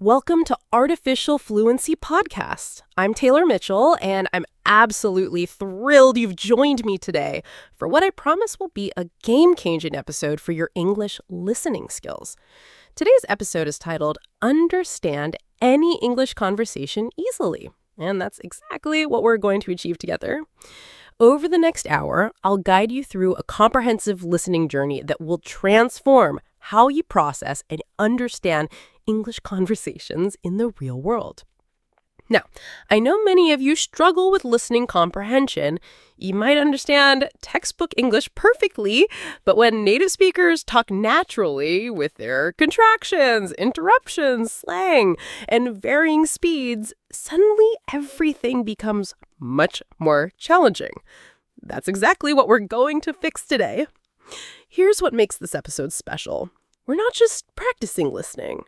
Welcome to Artificial Fluency Podcast. I'm Taylor Mitchell, and I'm absolutely thrilled you've joined me today for what I promise will be a game-changing episode for your English listening skills. Today's episode is titled, Understand Any English Conversation Easily. And that's exactly what we're going to achieve together. Over the next hour, I'll guide you through a comprehensive listening journey that will transform how you process and understand English conversations in the real world. Now, I know many of you struggle with listening comprehension. You might understand textbook English perfectly, but when native speakers talk naturally with their contractions, interruptions, slang, and varying speeds, suddenly everything becomes much more challenging. That's exactly what we're going to fix today. Here's what makes this episode special. We're not just practicing listening.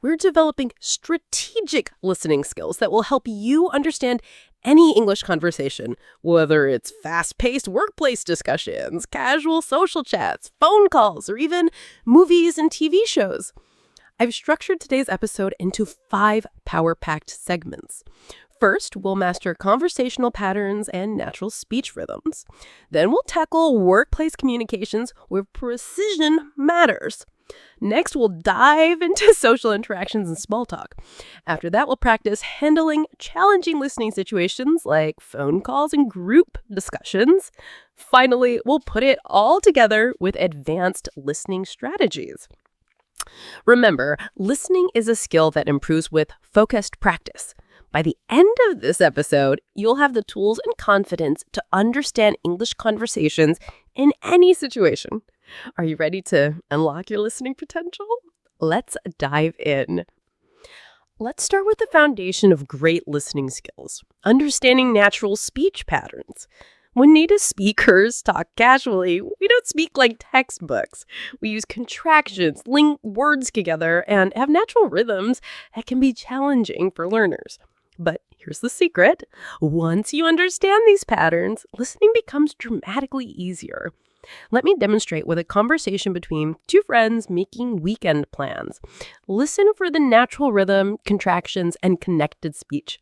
We're developing strategic listening skills that will help you understand any English conversation, whether it's fast-paced workplace discussions, casual social chats, phone calls, or even movies and TV shows. I've structured today's episode into 5 power-packed segments. First, we'll master conversational patterns and natural speech rhythms. Then we'll tackle workplace communications where precision matters. Next, we'll dive into social interactions and small talk. After that, we'll practice handling challenging listening situations like phone calls and group discussions. Finally, we'll put it all together with advanced listening strategies. Remember, listening is a skill that improves with focused practice. By the end of this episode, you'll have the tools and confidence to understand English conversations in any situation. Are you ready to unlock your listening potential? Let's dive in. Let's start with the foundation of great listening skills, understanding natural speech patterns. When native speakers talk casually, we don't speak like textbooks. We use contractions, link words together, and have natural rhythms that can be challenging for learners. But here's the secret. Once you understand these patterns, listening becomes dramatically easier. Let me demonstrate with a conversation between 2 friends making weekend plans. Listen for the natural rhythm, contractions, and connected speech.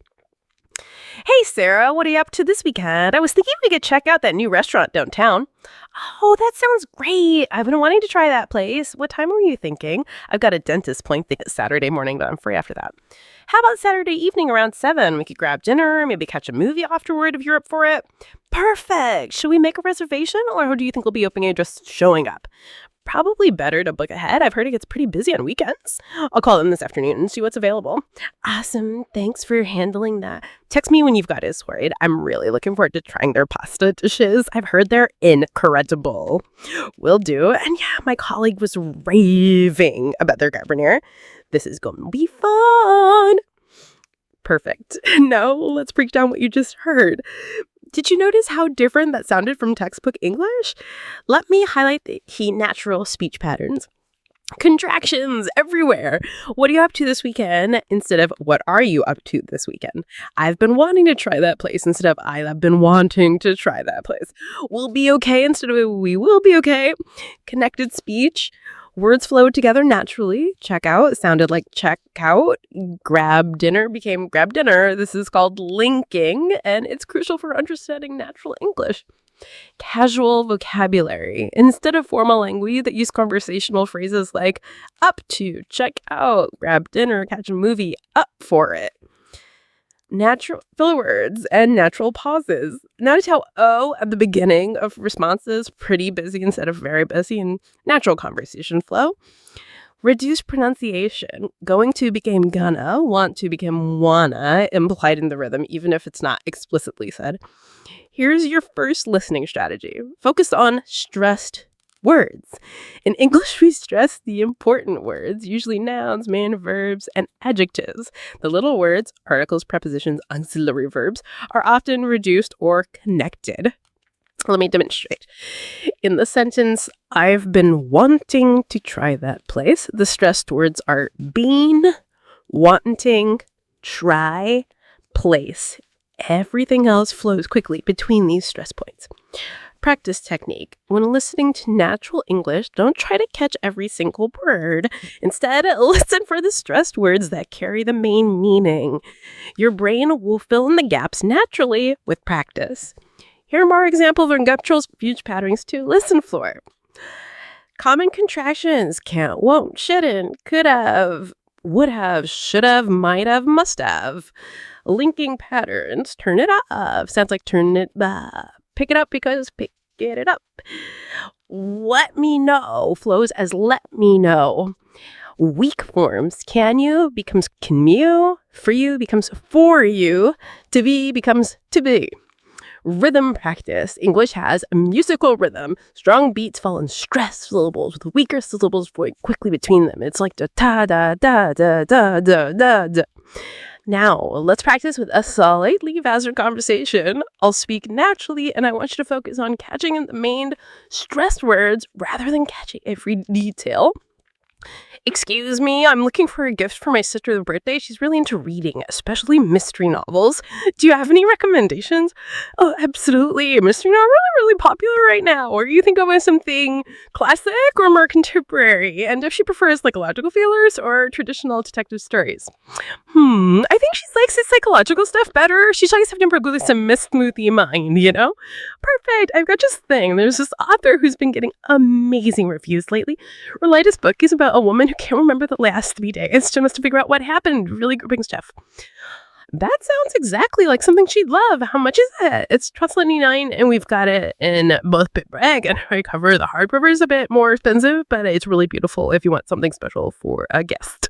Hey, Sarah, what are you up to this weekend? I was thinking we could check out that new restaurant downtown. Oh, that sounds great. I've been wanting to try that place. What time were you thinking? I've got a dentist appointment Saturday morning, but I'm free after that. How about Saturday evening around 7? We could grab dinner, maybe catch a movie afterward if you're up for it. Perfect. Should we make a reservation, or do you think we'll be open and just showing up? Probably better to book ahead. I've heard it gets pretty busy on weekends. I'll call them this afternoon and see what's available. Awesome. Thanks for handling that. Text me when you've got it sorted. I'm really looking forward to trying their pasta dishes. I've heard they're incredible. Will do. And yeah, my colleague was raving about their Renner. This is going to be fun. Perfect. Now let's break down what you just heard. Did you notice how different that sounded from textbook English? Let me highlight the key natural speech patterns. Contractions everywhere. What are you up to this weekend instead of what are you up to this weekend? I've been wanting to try that place instead of I have been wanting to try that place. We'll be okay instead of we will be okay. Connected speech. Words flowed together naturally. Check out sounded like check out. Grab dinner became grab dinner. This is called linking, and it's crucial for understanding natural English. Casual vocabulary. Instead of formal language that use conversational phrases like up to, check out, grab dinner, catch a movie, up for it. Natural filler words and natural pauses. Notice how O at the beginning of responses, pretty busy instead of very busy, and natural conversation flow. Reduced pronunciation. Going to became gonna, want to became wanna, implied in the rhythm, even if it's not explicitly said. Here's your first listening strategy. Focus on stressed words. In English, we stress the important words, usually nouns, main verbs, and adjectives. The little words, articles, prepositions, auxiliary verbs, are often reduced or connected. Let me demonstrate. In the sentence, I've been wanting to try that place, the stressed words are been, wanting, try, place. Everything else flows quickly between these stress points. practice technique. When listening to natural English, don't try to catch every single word. Instead, listen for the stressed words that carry the main meaning. Your brain will fill in the gaps naturally with practice. Here are more examples of gutturals, huge patterns to listen for. Common contractions: can't, won't, shouldn't, could have, would have, should have, might have, must have. Linking patterns: turn it up sounds like turn it up. Pick it up because pick it up. Let me know flows as let me know. Weak forms: can you becomes can you, for you becomes for you, to be becomes to be. Rhythm practice: English has a musical rhythm. Strong beats fall in stressed syllables with weaker syllables flowing quickly between them. It's like da da da da da da da da. Now, let's practice with a slightly faster conversation. I'll speak naturally, and I want you to focus on catching the main stressed words rather than catching every detail. Excuse me, I'm looking for a gift for my sister for her birthday. She's really into reading, especially mystery novels. Do you have any recommendations? Oh, absolutely. Mystery novels are really popular right now. Or you think of something classic or more contemporary? And if she prefers psychological thrillers or traditional detective stories? I think she likes the psychological stuff better. She likes having some smoothie mind, you know? Perfect. I've got this thing. There's this author who's been getting amazing reviews lately. Her latest book is about a woman who can't remember the last 3 days. She wants to figure out what happened. Really gripping stuff. That sounds exactly like something she'd love. How much is it? It's $12.99, and we've got it in both paperback and hardcover. The hardcover is a bit more expensive, but it's really beautiful if you want something special for a guest.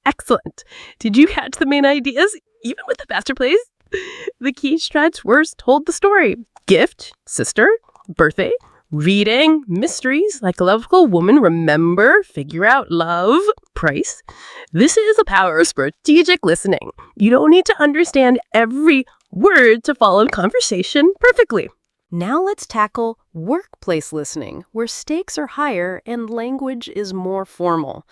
Excellent. Did you catch the main ideas, even with the faster plays? The key strats words told the story. Gift, sister, birthday, reading, mysteries, psychological woman, remember, figure out, love, price. This is the power of strategic listening. You don't need to understand every word to follow conversation perfectly. Now let's tackle workplace listening, where stakes are higher and language is more formal.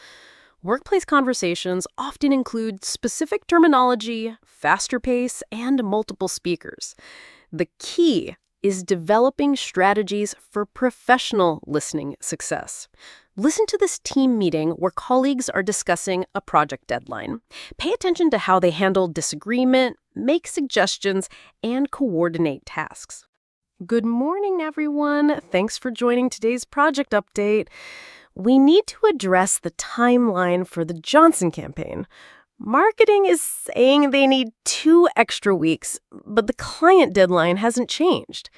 Workplace conversations often include specific terminology, faster pace, and multiple speakers. The key is developing strategies for professional listening success. Listen to this team meeting where colleagues are discussing a project deadline. Pay attention to how they handle disagreement, make suggestions, and coordinate tasks. Good morning, everyone. Thanks for joining today's project update. We need to address the timeline for the Johnson campaign. Marketing is saying they need 2 extra weeks, but the client deadline hasn't changed.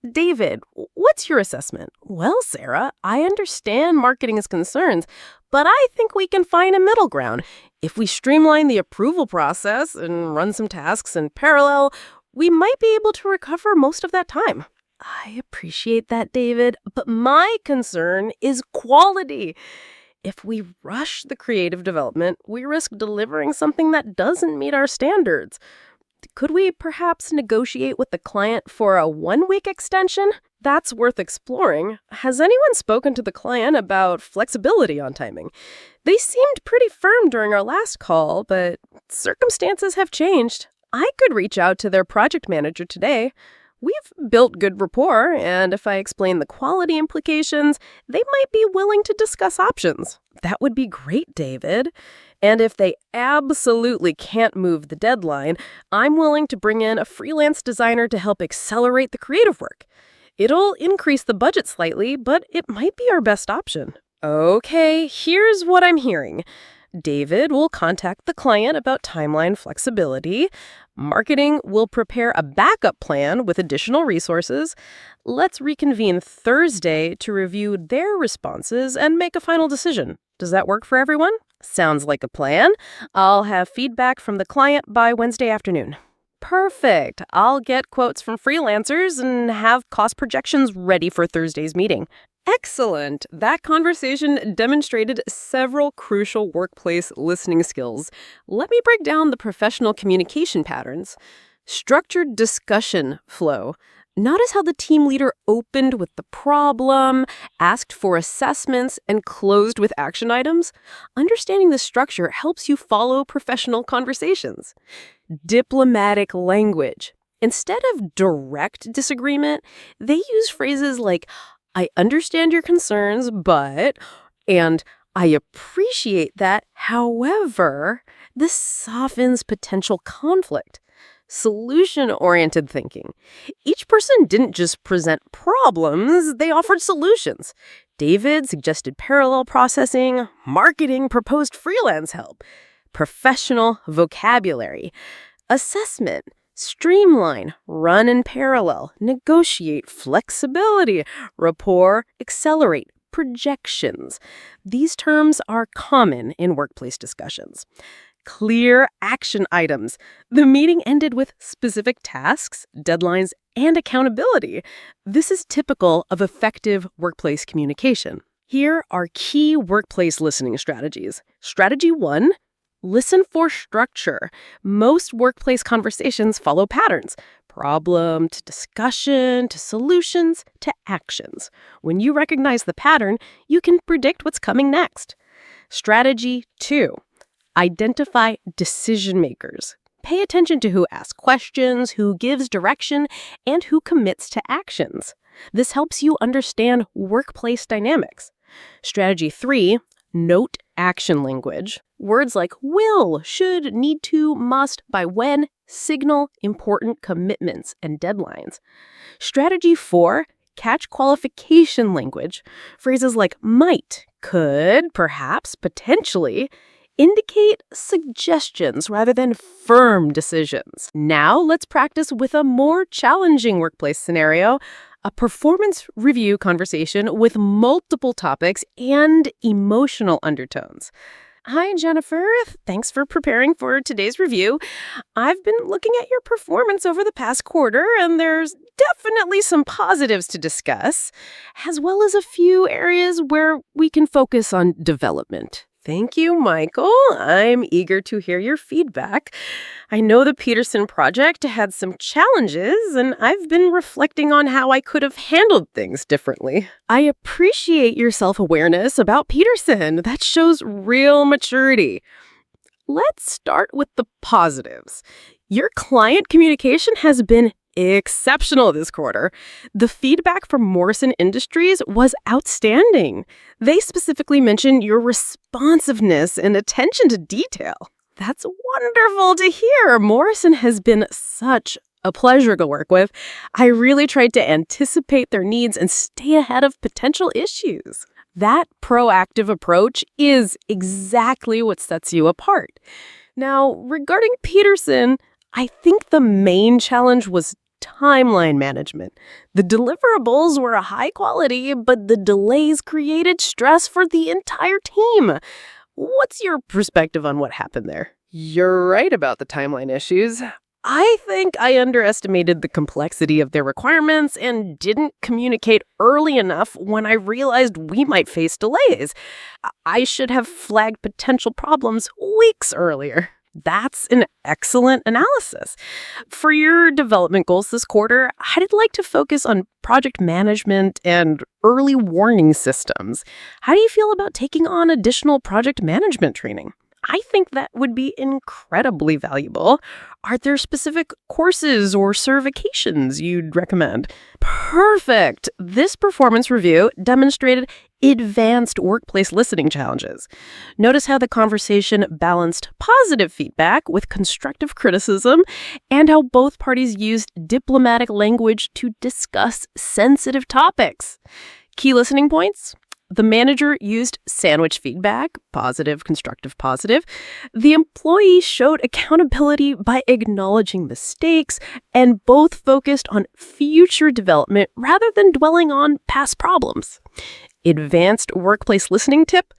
David, what's your assessment? Well, Sarah, I understand marketing's concerns, but I think we can find a middle ground. If we streamline the approval process and run some tasks in parallel, we might be able to recover most of that time. I appreciate that, David, but my concern is quality. If we rush the creative development, we risk delivering something that doesn't meet our standards. Could we perhaps negotiate with the client for a 1-week extension? That's worth exploring. Has anyone spoken to the client about flexibility on timing? They seemed pretty firm during our last call, but circumstances have changed. I could reach out to their project manager today. We've built good rapport, and if I explain the quality implications, they might be willing to discuss options. That would be great, David. And if they absolutely can't move the deadline, I'm willing to bring in a freelance designer to help accelerate the creative work. It'll increase the budget slightly, but it might be our best option. Okay, here's what I'm hearing. David will contact the client about timeline flexibility. Marketing will prepare a backup plan with additional resources. Let's reconvene Thursday to review their responses and make a final decision. Does that work for everyone? Sounds like a plan. I'll have feedback from the client by Wednesday afternoon. Perfect. I'll get quotes from freelancers and have cost projections ready for Thursday's meeting. Excellent. That conversation demonstrated several crucial workplace listening skills. Let me break down the professional communication patterns. Structured discussion flow. Notice how the team leader opened with the problem, asked for assessments, and closed with action items. Understanding the structure helps you follow professional conversations. Diplomatic language. Instead of direct disagreement, they use phrases like, I understand your concerns, but, and I appreciate that. However, this softens potential conflict. Solution-oriented thinking. Each person didn't just present problems, they offered solutions. David suggested parallel processing, marketing proposed freelance help, professional vocabulary, assessment, streamline, run in parallel, negotiate, flexibility, rapport, accelerate, projections. These terms are common in workplace discussions. Clear action items. The meeting ended with specific tasks, deadlines, and accountability. This is typical of effective workplace communication. Here are key workplace listening strategies. Strategy 1, listen for structure. Most workplace conversations follow patterns. Problem to discussion to solutions to actions. When you recognize the pattern, you can predict what's coming next. Strategy 2. Identify decision makers. Pay attention to who asks questions, who gives direction, and who commits to actions. This helps you understand workplace dynamics. Strategy 3, note action language. Words like will, should, need to, must, by when, signal important commitments and deadlines. Strategy 4, catch qualification language. Phrases like might, could, perhaps, potentially indicate suggestions rather than firm decisions. Now let's practice with a more challenging workplace scenario, a performance review conversation with multiple topics and emotional undertones. Hi, Jennifer. Thanks for preparing for today's review. I've been looking at your performance over the past quarter, and there's definitely some positives to discuss, as well as a few areas where we can focus on development. Thank you, Michael. I'm eager to hear your feedback. I know the Peterson project had some challenges, and I've been reflecting on how I could have handled things differently. I appreciate your self-awareness about Peterson. That shows real maturity. Let's start with the positives. Your client communication has been exceptional this quarter. The feedback from Morrison Industries was outstanding. They specifically mentioned your responsiveness and attention to detail. That's wonderful to hear. Morrison has been such a pleasure to work with. I really tried to anticipate their needs and stay ahead of potential issues. That proactive approach is exactly what sets you apart. Now, regarding Peterson, I think the main challenge was timeline management. The deliverables were high quality, but the delays created stress for the entire team. What's your perspective on what happened there? You're right about the timeline issues. I think I underestimated the complexity of their requirements and didn't communicate early enough when I realized we might face delays. I should have flagged potential problems weeks earlier. That's an excellent analysis. For your development goals this quarter, I'd like to focus on project management and early warning systems. How do you feel about taking on additional project management training? I think that would be incredibly valuable. Are there specific courses or certifications you'd recommend? Perfect! This performance review demonstrated advanced workplace listening challenges. Notice how the conversation balanced positive feedback with constructive criticism and how both parties used diplomatic language to discuss sensitive topics. Key listening points. The manager used sandwich feedback, positive, constructive, positive. The employee showed accountability by acknowledging mistakes, and both focused on future development rather than dwelling on past problems. Advanced workplace listening tip.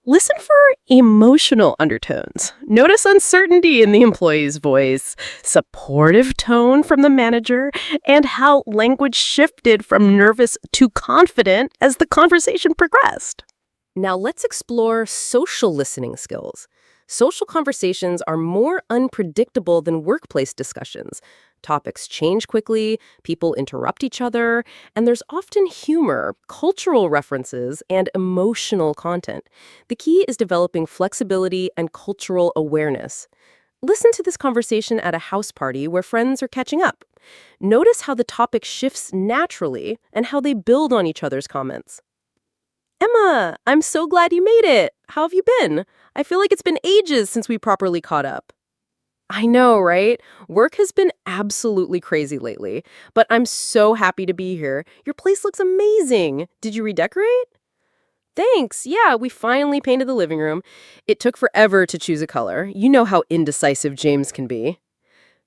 Listen for emotional undertones. Notice uncertainty in the employee's voice, supportive tone from the manager, and how language shifted from nervous to confident as the conversation progressed. Now let's explore social listening skills. Social conversations are more unpredictable than workplace discussions. Topics change quickly, people interrupt each other, and there's often humor, cultural references, and emotional content. The key is developing flexibility and cultural awareness. Listen to this conversation at a house party where friends are catching up. Notice how the topic shifts naturally and how they build on each other's comments. Emma, I'm so glad you made it. How have you been? I feel like it's been ages since we properly caught up. I know, right? Work has been absolutely crazy lately, but I'm so happy to be here. Your place looks amazing. Did you redecorate? Thanks. Yeah, we finally painted the living room. It took forever to choose a color. You know how indecisive James can be.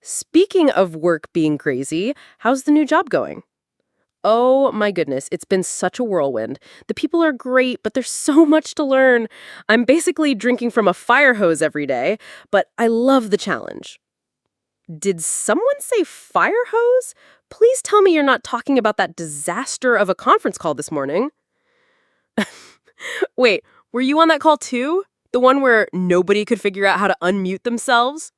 Speaking of work being crazy, how's the new job going? Oh my goodness, it's been such a whirlwind. The people are great, but there's so much to learn. I'm basically drinking from a fire hose every day, but I love the challenge. Did someone say fire hose? Please tell me you're not talking about that disaster of a conference call this morning. Wait, were you on that call too? The one where nobody could figure out how to unmute themselves?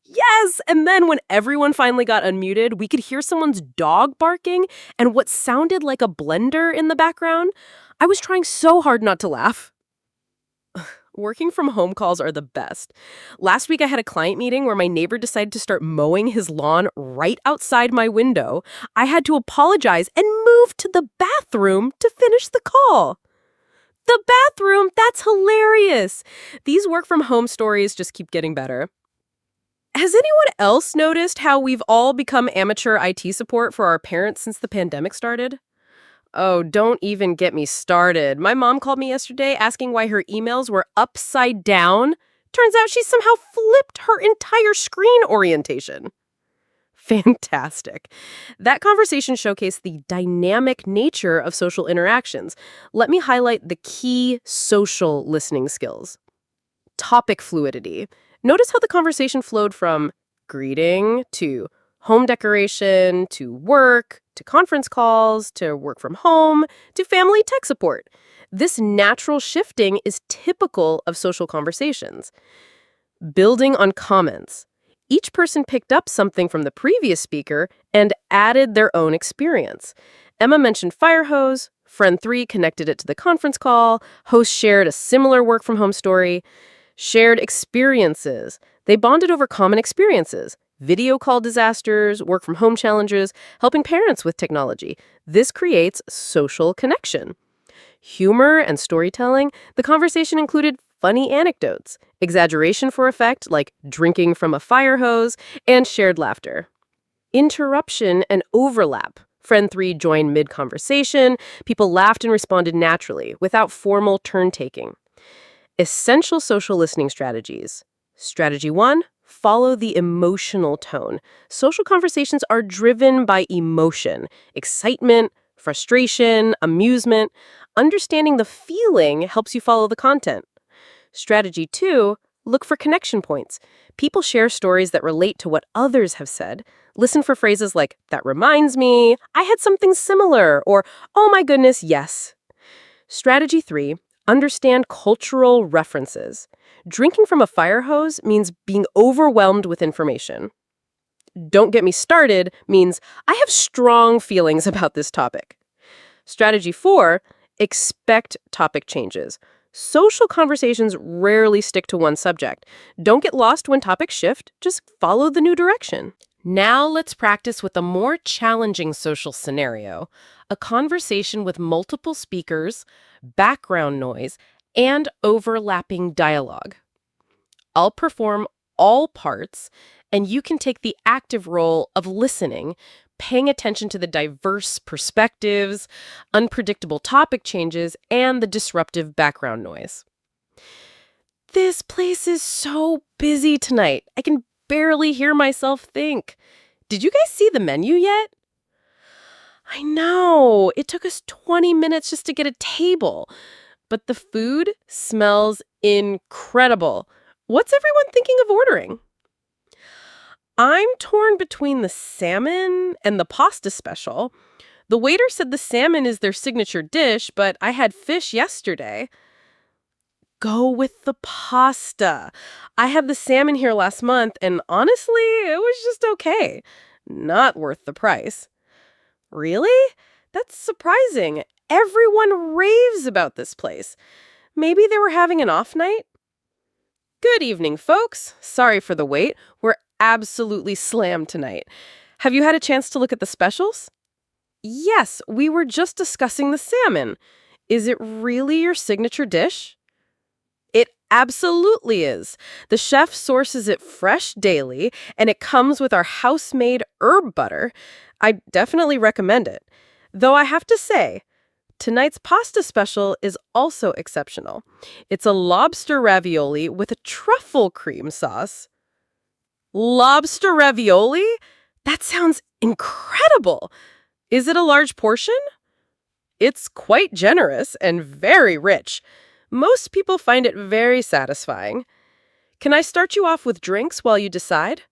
Yes! And then when everyone finally got unmuted, we could hear someone's dog barking and what sounded like a blender in the background. I was trying so hard not to laugh. Working from home calls are the best. Last week I had a client meeting where my neighbor decided to start mowing his lawn right outside my window. I had to apologize and move to the bathroom to finish the call. The bathroom? That's hilarious. These work from home stories just keep getting better. Has anyone else noticed how we've all become amateur IT support for our parents since the pandemic started? Oh, don't even get me started. My mom called me yesterday asking why her emails were upside down. Turns out she somehow flipped her entire screen orientation. Fantastic. That conversation showcased the dynamic nature of social interactions. Let me highlight the key social listening skills. Topic fluidity. Notice how the conversation flowed from greeting to home decoration to work to conference calls to work from home to family tech support. This natural shifting is typical of social conversations. Building on comments. Each person picked up something from the previous speaker and added their own experience. Emma mentioned fire hose, friend 3 connected it to the conference call, host shared a similar work from home story. Shared experiences. They bonded over common experiences. Video call disasters, work from home challenges, helping parents with technology. This creates social connection. Humor and storytelling. The conversation included funny anecdotes, exaggeration for effect, like drinking from a fire hose, and shared laughter. Interruption and overlap. Friend 3 joined mid-conversation. People laughed and responded naturally, without formal turn-taking. Essential social listening strategies. Strategy 1, follow the emotional tone. Social conversations are driven by emotion, excitement, frustration, amusement. Understanding the feeling helps you follow the content. Strategy 2, look for connection points. People share stories that relate to what others have said. Listen for phrases like, that reminds me, I had something similar, or, oh my goodness, yes. Strategy 3, understand cultural references. Drinking from a fire hose means being overwhelmed with information. Don't get me started means I have strong feelings about this topic. Strategy 4, expect topic changes. Social conversations rarely stick to one subject. Don't get lost when topics shift, just follow the new direction. Now let's practice with a more challenging social scenario, a conversation with multiple speakers, background noise, and overlapping dialogue. I'll perform all parts, and you can take the active role of listening, paying attention to the diverse perspectives, unpredictable topic changes, and the disruptive background noise. This place is so busy tonight. I can barely hear myself think. Did you guys see the menu yet? I know. It took us 20 minutes just to get a table. But the food smells incredible. What's everyone thinking of ordering? I'm torn between the salmon and the pasta special. The waiter said the salmon is their signature dish, but I had fish yesterday. Go with the pasta. I had the salmon here last month, and honestly, it was just okay. Not worth the price. Really? That's surprising. Everyone raves about this place. Maybe they were having an off night? Good evening, folks. Sorry for the wait. We're absolutely slammed tonight. Have you had a chance to look at the specials? Yes, we were just discussing the salmon. Is it really your signature dish? It absolutely is. The chef sources it fresh daily, and it comes with our house-made herb butter. I definitely recommend it. Though I have to say, tonight's pasta special is also exceptional. It's a lobster ravioli with a truffle cream sauce. Lobster ravioli? That sounds incredible. Is it a large portion? It's quite generous and very rich. Most people find it very satisfying. Can I start you off with drinks while you decide?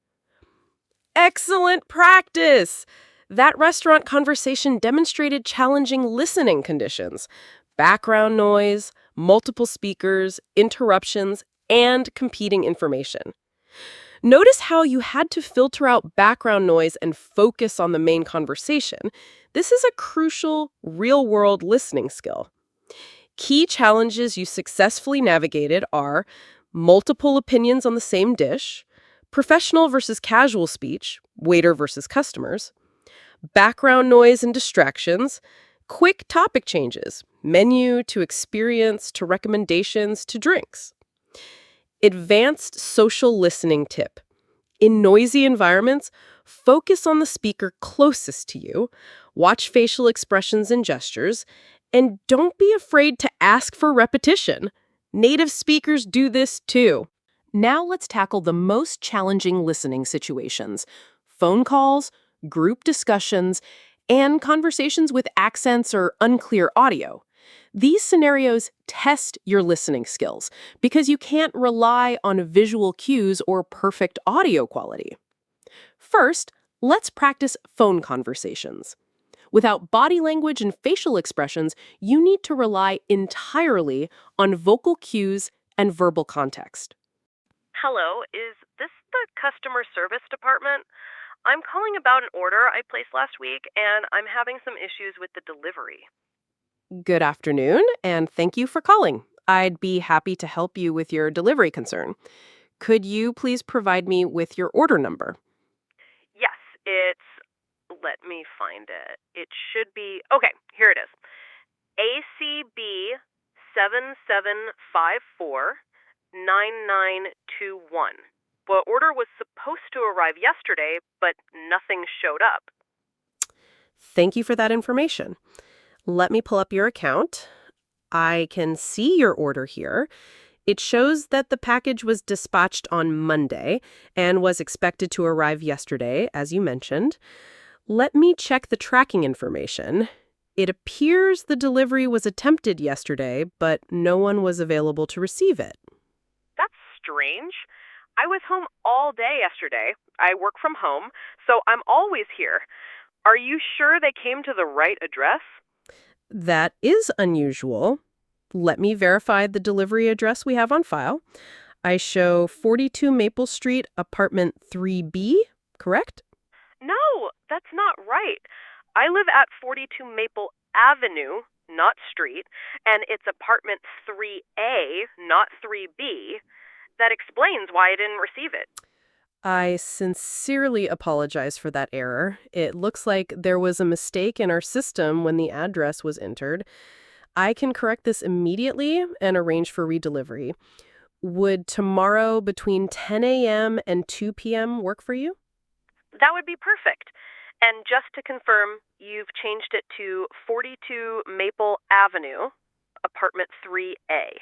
Excellent practice! That restaurant conversation demonstrated challenging listening conditions: background noise, multiple speakers, interruptions, and competing information. Notice how you had to filter out background noise and focus on the main conversation. This is a crucial, real-world listening skill. Key challenges you successfully navigated are multiple opinions on the same dish, professional versus casual speech, waiter versus customers, background noise and distractions, quick topic changes, menu to experience to recommendations to drinks. Advanced social listening tip. In noisy environments, focus on the speaker closest to you, watch facial expressions and gestures, and don't be afraid to ask for repetition. Native speakers do this too. Now let's tackle the most challenging listening situations: phone calls, group discussions, and conversations with accents or unclear audio. These scenarios test your listening skills because you can't rely on visual cues or perfect audio quality. First, let's practice phone conversations. Without body language and facial expressions, you need to rely entirely on vocal cues and verbal context. Hello, is this the customer service department? I'm calling about an order I placed last week, and I'm having some issues with the delivery. Good afternoon, and thank you for calling. I'd be happy to help you with your delivery concern. Could you please provide me with your order number? Yes, let me find it. It should be, okay, here it is. ACB 77549921. The order was supposed to arrive yesterday, but nothing showed up. Thank you for that information. Let me pull up your account. I can see your order here. It shows that the package was dispatched on Monday and was expected to arrive yesterday, as you mentioned. Let me check the tracking information. It appears the delivery was attempted yesterday, but no one was available to receive it. That's strange. I was home all day yesterday. I work from home, so I'm always here. Are you sure they came to the right address? That is unusual. Let me verify the delivery address we have on file. I show 42 Maple Street, apartment 3B, correct? No, that's not right. I live at 42 Maple Avenue, not street, and it's apartment 3A, not 3B. That explains why I didn't receive it. I sincerely apologize for that error. It looks like there was a mistake in our system when the address was entered. I can correct this immediately and arrange for redelivery. Would tomorrow between 10 a.m. and 2 p.m. work for you? That would be perfect. And just to confirm, you've changed it to 42 Maple Avenue, apartment 3A.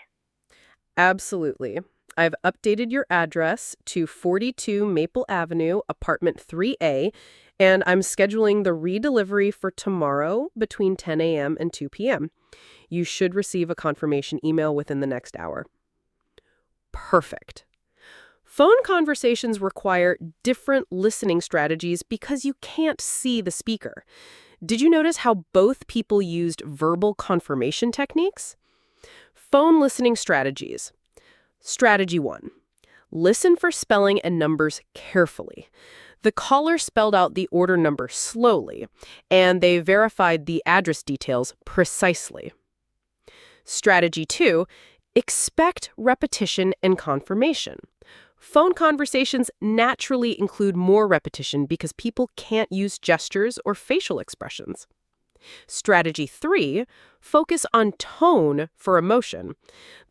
Absolutely. I've updated your address to 42 Maple Avenue, apartment 3A, and I'm scheduling the redelivery for tomorrow between 10 a.m. and 2 p.m. You should receive a confirmation email within the next hour. Perfect. Phone conversations require different listening strategies because you can't see the speaker. Did you notice how both people used verbal confirmation techniques? Phone listening strategies. Strategy 1. Listen for spelling and numbers carefully. The caller spelled out the order number slowly, and they verified the address details precisely. Strategy 2. Expect repetition and confirmation. Phone conversations naturally include more repetition because people can't use gestures or facial expressions. Strategy 3, focus on tone for emotion.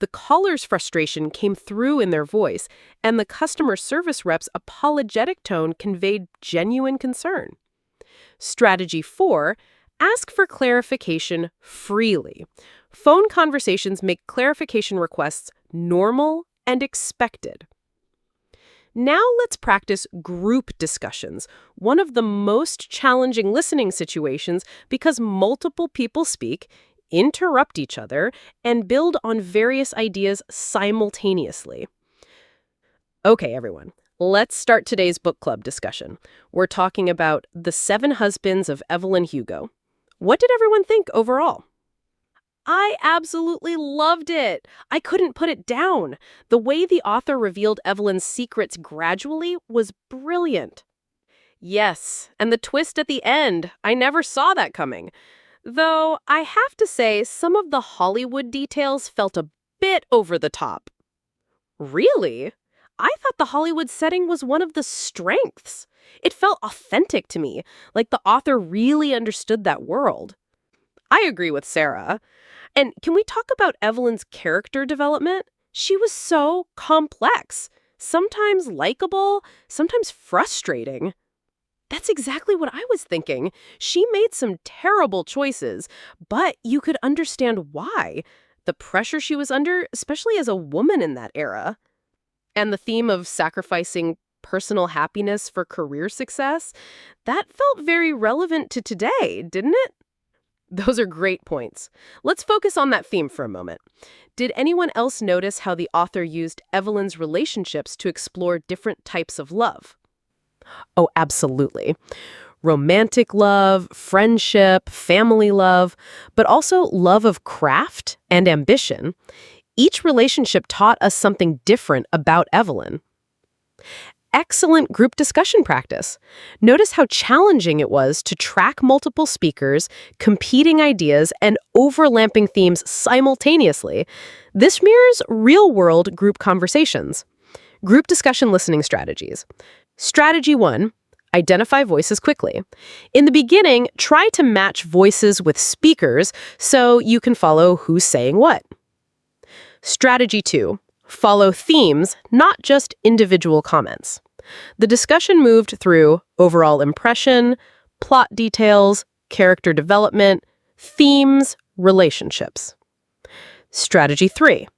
The caller's frustration came through in their voice, and the customer service rep's apologetic tone conveyed genuine concern. Strategy 4, ask for clarification freely. Phone conversations make clarification requests normal and expected. Now let's practice group discussions, one of the most challenging listening situations because multiple people speak, interrupt each other, and build on various ideas simultaneously. Okay, everyone, let's start today's book club discussion. We're talking about The Seven Husbands of Evelyn Hugo. What did everyone think overall? I absolutely loved it. I couldn't put it down. The way the author revealed Evelyn's secrets gradually was brilliant. Yes, and the twist at the end, I never saw that coming. Though I have to say, some of the Hollywood details felt a bit over the top. Really? I thought the Hollywood setting was one of the strengths. It felt authentic to me, like the author really understood that world. I agree with Sarah. And can we talk about Evelyn's character development? She was so complex, sometimes likable, sometimes frustrating. That's exactly what I was thinking. She made some terrible choices, but you could understand why. The pressure she was under, especially as a woman in that era. And the theme of sacrificing personal happiness for career success, that felt very relevant to today, didn't it? Those are great points. Let's focus on that theme for a moment. Did anyone else notice how the author used Evelyn's relationships to explore different types of love? Oh, absolutely. Romantic love, friendship, family love, but also love of craft and ambition. Each relationship taught us something different about Evelyn. Excellent group discussion practice. Notice how challenging it was to track multiple speakers, competing ideas, and overlapping themes simultaneously. This mirrors real-world group conversations. Group discussion listening strategies. Strategy 1. Identify voices quickly. In the beginning, try to match voices with speakers so you can follow who's saying what. Strategy 2. Follow themes, not just individual comments. The discussion moved through overall impression, plot details, character development, themes, relationships. Strategy 3.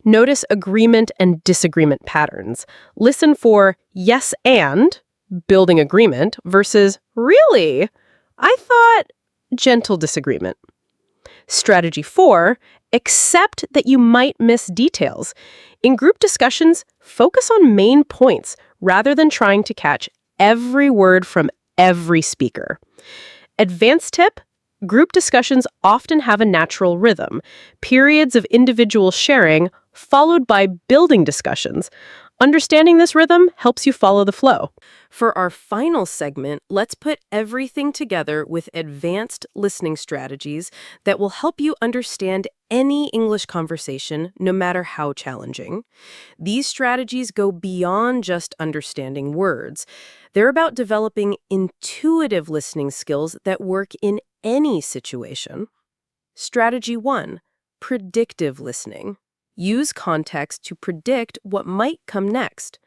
Notice agreement and disagreement patterns. Listen for yes and, building agreement, versus really, I thought, gentle disagreement. Strategy 4. Accept that you might miss details. In group discussions, focus on main points rather than trying to catch every word from every speaker. Advanced tip: group discussions often have a natural rhythm, periods of individual sharing followed by building discussions. Understanding this rhythm helps you follow the flow. For our final segment, let's put everything together with advanced listening strategies that will help you understand any English conversation, no matter how challenging. These strategies go beyond just understanding words. They're about developing intuitive listening skills that work in any situation. Strategy 1. Predictive listening. Use context to predict what might come next.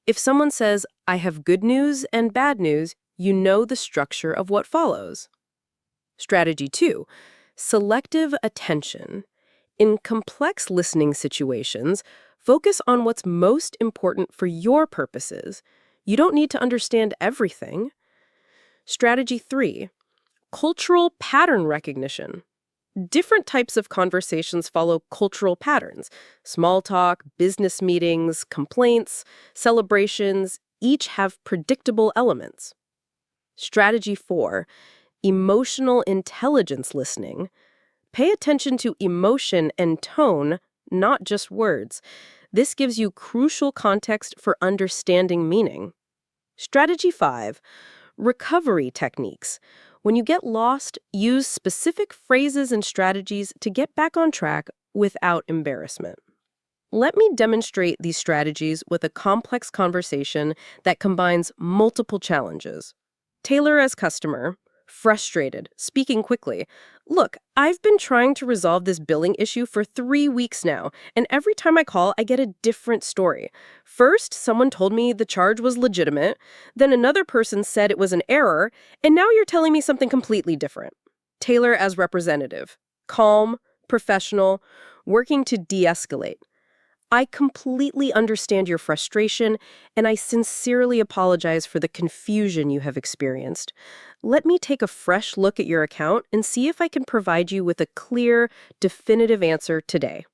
If someone says, I have good news and bad news, you know the structure of what follows. Strategy 2. Selective attention. In complex listening situations, focus on what's most important for your purposes. You don't need to understand everything. Strategy 3. Cultural pattern recognition. Different types of conversations follow cultural patterns. Small talk, business meetings, complaints, celebrations, each have predictable elements. Strategy 4. Emotional intelligence listening. Pay attention to emotion and tone, not just words. This gives you crucial context for understanding meaning. Strategy 5. Recovery techniques. When you get lost, use specific phrases and strategies to get back on track without embarrassment. Let me demonstrate these strategies with a complex conversation that combines multiple challenges. Taylor as customer, frustrated, speaking quickly. Look, I've been trying to resolve this billing issue for 3 weeks now, and every time I call, I get a different story. First, someone told me the charge was legitimate, then another person said it was an error, and now you're telling me something completely different. Taylor as representative, calm, professional, working to de-escalate. I completely understand your frustration, and I sincerely apologize for the confusion you have experienced. Let me take a fresh look at your account and see if I can provide you with a clear, definitive answer today.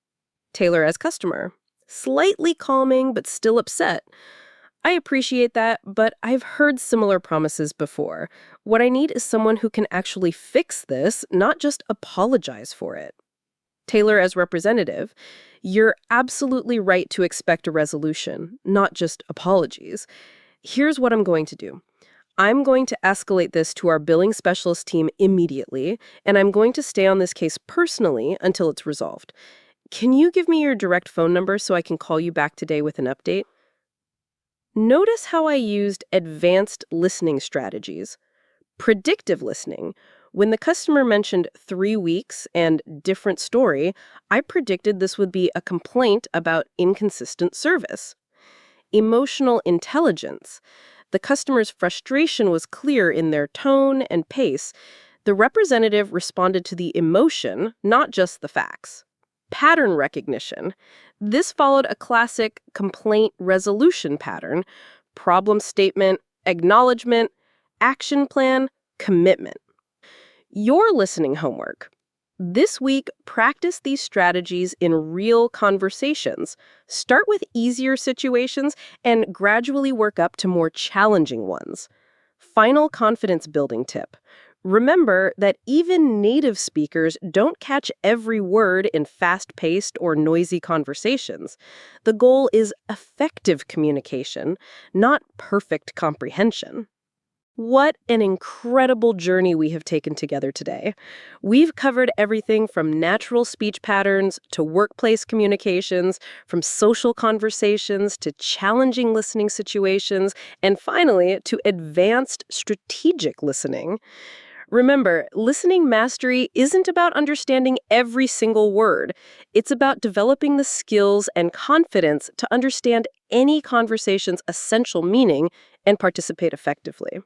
Taylor as customer. Slightly calming, but still upset. I appreciate that, but I've heard similar promises before. What I need is someone who can actually fix this, not just apologize for it. Taylor as representative, you're absolutely right to expect a resolution, not just apologies. Here's what I'm going to do. I'm going to escalate this to our billing specialist team immediately, and I'm going to stay on this case personally until it's resolved. Can you give me your direct phone number so I can call you back today with an update? Notice how I used advanced listening strategies. Predictive listening. When the customer mentioned 3 weeks and different story, I predicted this would be a complaint about inconsistent service. Emotional intelligence. The customer's frustration was clear in their tone and pace. The representative responded to the emotion, not just the facts. Pattern recognition. This followed a classic complaint resolution pattern: problem statement, acknowledgement, action plan, commitment. Your listening homework. This week, practice these strategies in real conversations. Start with easier situations and gradually work up to more challenging ones. Final confidence building tip. Remember that even native speakers don't catch every word in fast-paced or noisy conversations. The goal is effective communication, not perfect comprehension. What an incredible journey we have taken together today. We've covered everything from natural speech patterns to workplace communications, from social conversations to challenging listening situations, and finally, to advanced strategic listening. Remember, listening mastery isn't about understanding every single word. It's about developing the skills and confidence to understand any conversation's essential meaning and participate effectively.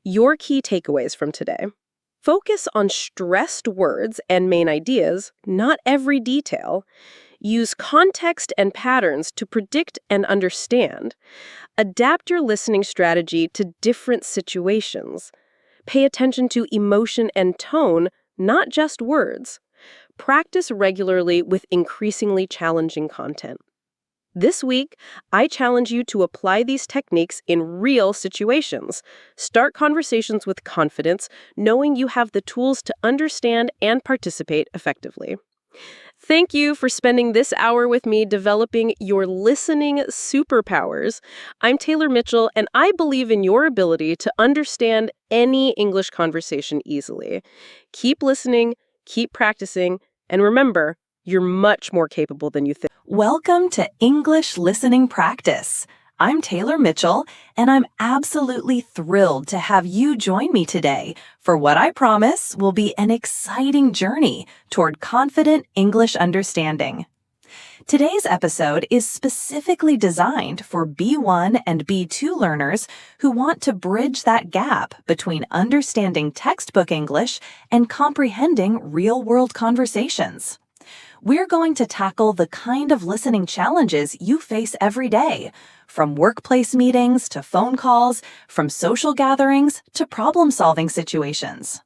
Your key takeaways from today. Focus on stressed words and main ideas, not every detail. Use context and patterns to predict and understand. Adapt your listening strategy to different situations. Pay attention to emotion and tone, not just words. Practice regularly with increasingly challenging content. This week, I challenge you to apply these techniques in real situations. Start conversations with confidence, knowing you have the tools to understand and participate effectively. Thank you for spending this hour with me developing your listening superpowers. I'm Taylor Mitchell, and I believe in your ability to understand any English conversation easily. Keep listening, keep practicing, and remember, you're much more capable than you think. Welcome to English Listening Practice. I'm Taylor Mitchell, and I'm absolutely thrilled to have you join me today for what I promise will be an exciting journey toward confident English understanding. Today's episode is specifically designed for B1 and B2 learners who want to bridge that gap between understanding textbook English and comprehending real-world conversations. We're going to tackle the kind of listening challenges you face every day, from workplace meetings to phone calls, from social gatherings to problem-solving situations.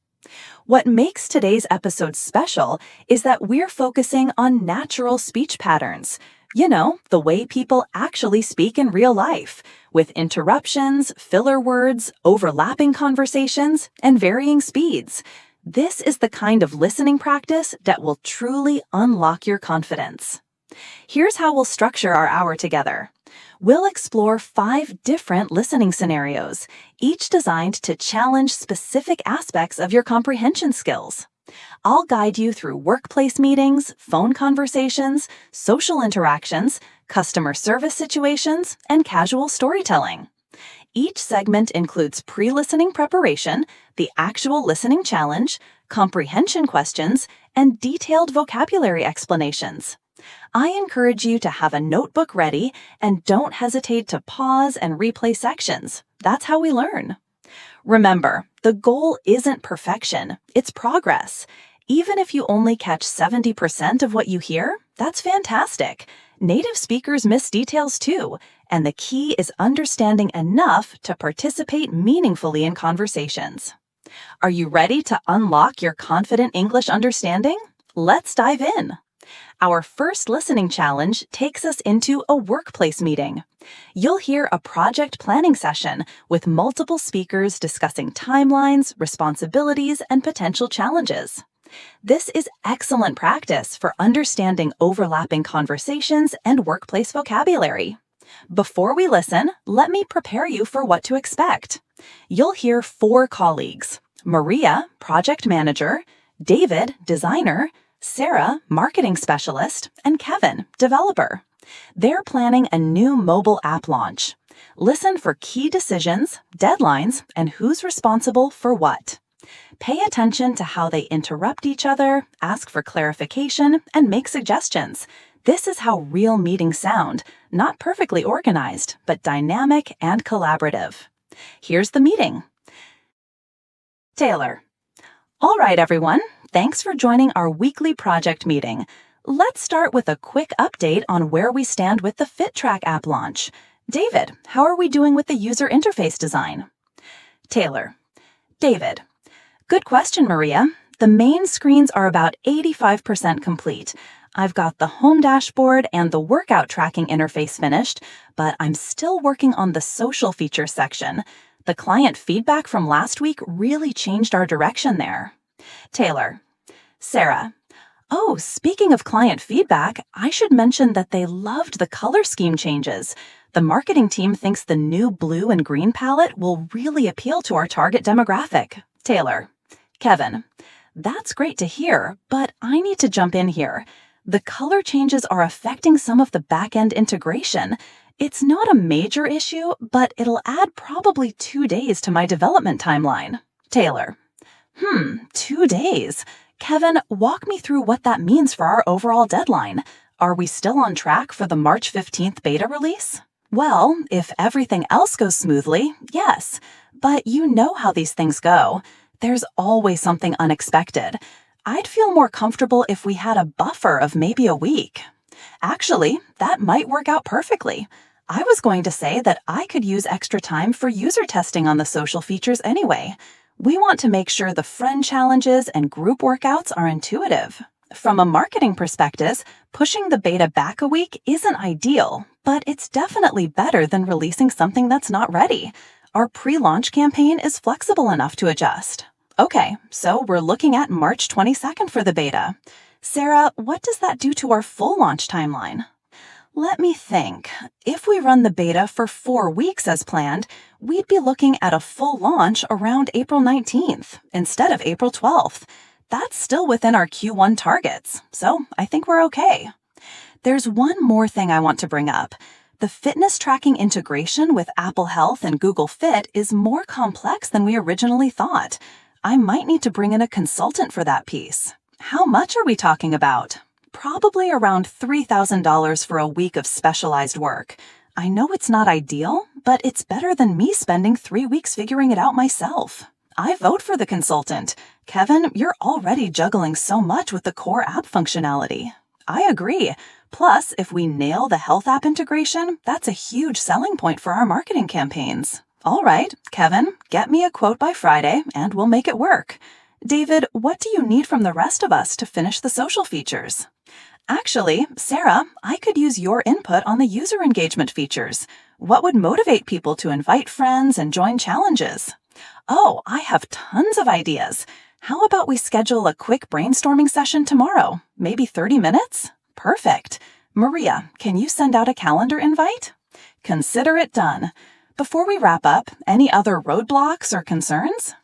What makes today's episode special is that we're focusing on natural speech patterns. You know, the way people actually speak in real life, with interruptions, filler words, overlapping conversations, and varying speeds. This is the kind of listening practice that will truly unlock your confidence. Here's how we'll structure our hour together. We'll explore 5 different listening scenarios, each designed to challenge specific aspects of your comprehension skills. I'll guide you through workplace meetings, phone conversations, social interactions, customer service situations, and casual storytelling. Each segment includes pre-listening preparation, the actual listening challenge, comprehension questions, and detailed vocabulary explanations. I encourage you to have a notebook ready and don't hesitate to pause and replay sections. That's how we learn. Remember, the goal isn't perfection, it's progress. Even if you only catch 70% of what you hear, that's fantastic. Native speakers miss details too, and the key is understanding enough to participate meaningfully in conversations. Are you ready to unlock your confident English understanding? Let's dive in. Our first listening challenge takes us into a workplace meeting. You'll hear a project planning session with multiple speakers discussing timelines, responsibilities, and potential challenges. This is excellent practice for understanding overlapping conversations and workplace vocabulary. Before we listen, let me prepare you for what to expect. You'll hear 4 colleagues: Maria, project manager; David, designer; Sarah, marketing specialist; and Kevin, developer. They're planning a new mobile app launch. Listen for key decisions, deadlines, and who's responsible for what. Pay attention to how they interrupt each other, ask for clarification, and make suggestions. This is how real meetings sound, not perfectly organized, but dynamic and collaborative. Here's the meeting. Taylor. All right, everyone. Thanks for joining our weekly project meeting. Let's start with a quick update on where we stand with the FitTrack app launch. David, how are we doing with the user interface design? Taylor. David. Good question, Maria. The main screens are about 85% complete. I've got the home dashboard and the workout tracking interface finished, but I'm still working on the social features section. The client feedback from last week really changed our direction there. Taylor. Sarah. Oh, speaking of client feedback, I should mention that they loved the color scheme changes. The marketing team thinks the new blue and green palette will really appeal to our target demographic. Taylor. Kevin. That's great to hear, but I need to jump in here. The color changes are affecting some of the back-end integration. It's not a major issue, but it'll add probably 2 days to my development timeline. Taylor. 2 days. Kevin, walk me through what that means for our overall deadline. Are we still on track for the March 15th beta release? Well, if everything else goes smoothly, yes. But you know how these things go. There's always something unexpected. I'd feel more comfortable if we had a buffer of maybe a week. Actually, that might work out perfectly. I was going to say that I could use extra time for user testing on the social features anyway. We want to make sure the friend challenges and group workouts are intuitive. From a marketing perspective, pushing the beta back a week isn't ideal, but it's definitely better than releasing something that's not ready. Our pre-launch campaign is flexible enough to adjust. Okay, so we're looking at March 22nd for the beta. Sarah, what does that do to our full launch timeline? Let me think. If we run the beta for 4 weeks as planned, we'd be looking at a full launch around April 19th instead of April 12th. That's still within our Q1 targets, so I think we're okay. There's one more thing I want to bring up. The fitness tracking integration with Apple Health and Google Fit is more complex than we originally thought. I might need to bring in a consultant for that piece. How much are we talking about? Probably around $3,000 for a week of specialized work. I know it's not ideal, but it's better than me spending 3 weeks figuring it out myself. I vote for the consultant. Kevin, you're already juggling so much with the core app functionality. I agree. Plus, if we nail the health app integration, that's a huge selling point for our marketing campaigns. All right, Kevin, get me a quote by Friday and we'll make it work. David, what do you need from the rest of us to finish the social features? Actually, Sarah, I could use your input on the user engagement features. What would motivate people to invite friends and join challenges? Oh, I have tons of ideas. How about we schedule a quick brainstorming session tomorrow? Maybe 30 minutes? Perfect. Maria, can you send out a calendar invite? Consider it done. Before we wrap up, any other roadblocks or concerns?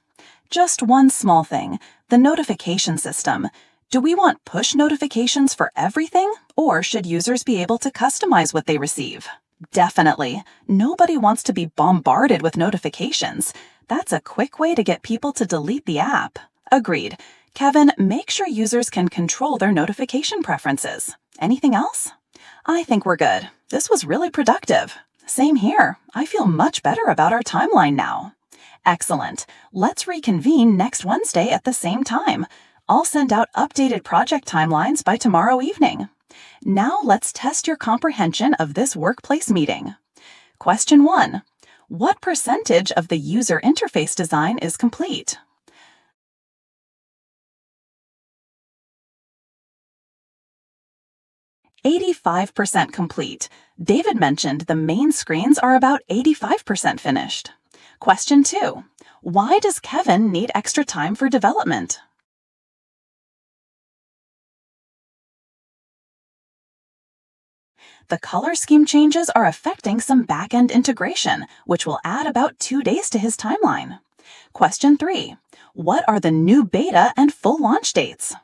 Just one small thing. The notification system. Do we want push notifications for everything, or should users be able to customize what they receive? Definitely. Nobody wants to be bombarded with notifications. That's a quick way to get people to delete the app. Agreed. Kevin, make sure users can control their notification preferences. Anything else? I think we're good. This was really productive. Same here. I feel much better about our timeline now. Excellent. Let's reconvene next Wednesday at the same time. I'll send out updated project timelines by tomorrow evening. Now let's test your comprehension of this workplace meeting. Question 1. What percentage of the user interface design is complete? "85% complete. David mentioned the main screens are about 85% finished. Question 2. Why does Kevin need extra time for development? The color scheme changes are affecting some back-end integration, which will add about 2 days to his timeline. Question 3. What are the new beta and full launch dates?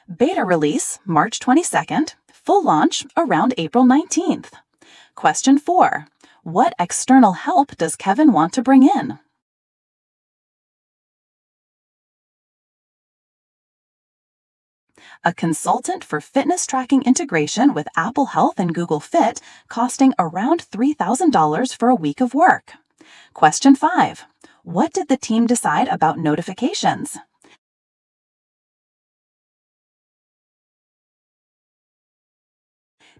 Beta release, March 22nd. Full launch, around April 19th. Question 4. What external help does Kevin want to bring in? A consultant for fitness tracking integration with Apple Health and Google Fit, costing around $3,000 for a week of work. Question 5. What did the team decide about notifications?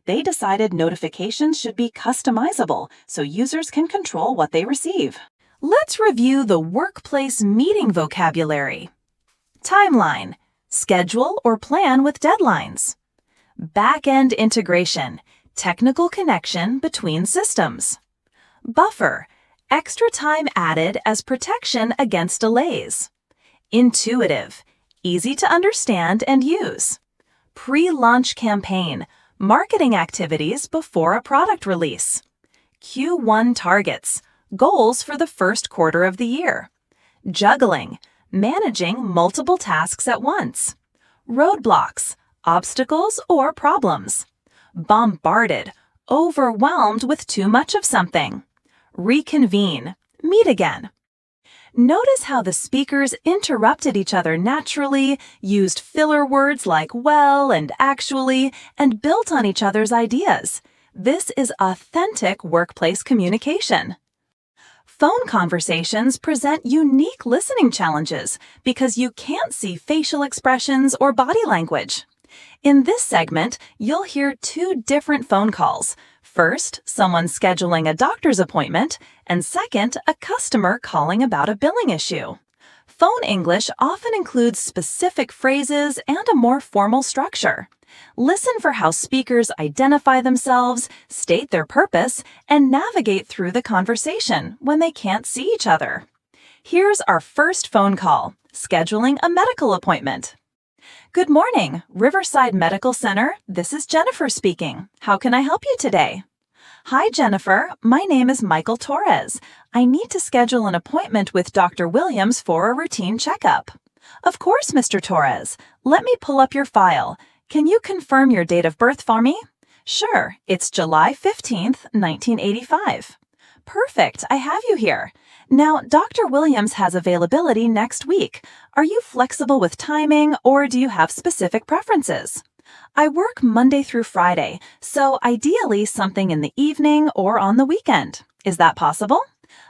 They decided notifications should be customizable so users can control what they receive. Let's review the workplace meeting vocabulary. Timeline. Schedule or plan with deadlines. Back-end integration. Technical connection between systems. Buffer. Extra time added as protection against delays. Intuitive. Easy to understand and use. Pre-launch campaign. Marketing activities before a product release. Q1 targets. Goals for the first quarter of the year. Juggling. Managing multiple tasks at once. Roadblocks. Obstacles or problems. Bombarded. Overwhelmed with too much of something. Reconvene. Meet again. Notice how the speakers interrupted each other naturally, used filler words like well and actually, and built on each other's ideas. This is authentic workplace communication. Phone conversations present unique listening challenges because you can't see facial expressions or body language. In this segment, you'll hear 2 different phone calls. First, someone scheduling a doctor's appointment, and second, a customer calling about a billing issue. Phone English often includes specific phrases and a more formal structure. Listen for how speakers identify themselves, state their purpose, and navigate through the conversation when they can't see each other. Here's our first phone call, scheduling a medical appointment. Good morning, Riverside Medical Center. This is Jennifer speaking. How can I help you today? Hi, Jennifer. My name is Michael Torres. I need to schedule an appointment with Dr. Williams for a routine checkup. Of course, Mr. Torres. Let me pull up your file. Can you confirm your date of birth for me? Sure, it's July 15th, 1985. Perfect, I have you here. Now, Dr. Williams has availability next week. Are you flexible with timing, or do you have specific preferences? I work Monday through Friday, so ideally something in the evening or on the weekend. Is that possible?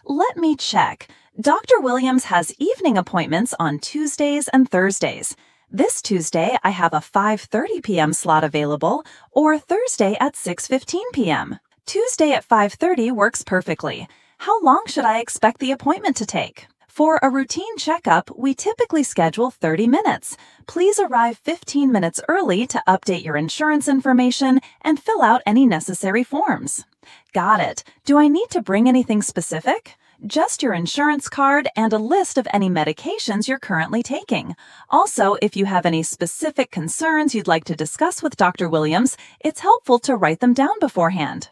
Let me check. Dr. Williams has evening appointments on Tuesdays and Thursdays. This Tuesday, I have a 5:30 p.m. slot available, or Thursday at 6:15 p.m. Tuesday at 5:30 works perfectly. How long should I expect the appointment to take? For a routine checkup, we typically schedule 30 minutes. Please arrive 15 minutes early to update your insurance information and fill out any necessary forms. Got it. Do I need to bring anything specific? Just your insurance card and a list of any medications you're currently taking. Also, if you have any specific concerns you'd like to discuss with Dr. Williams, it's helpful to write them down beforehand.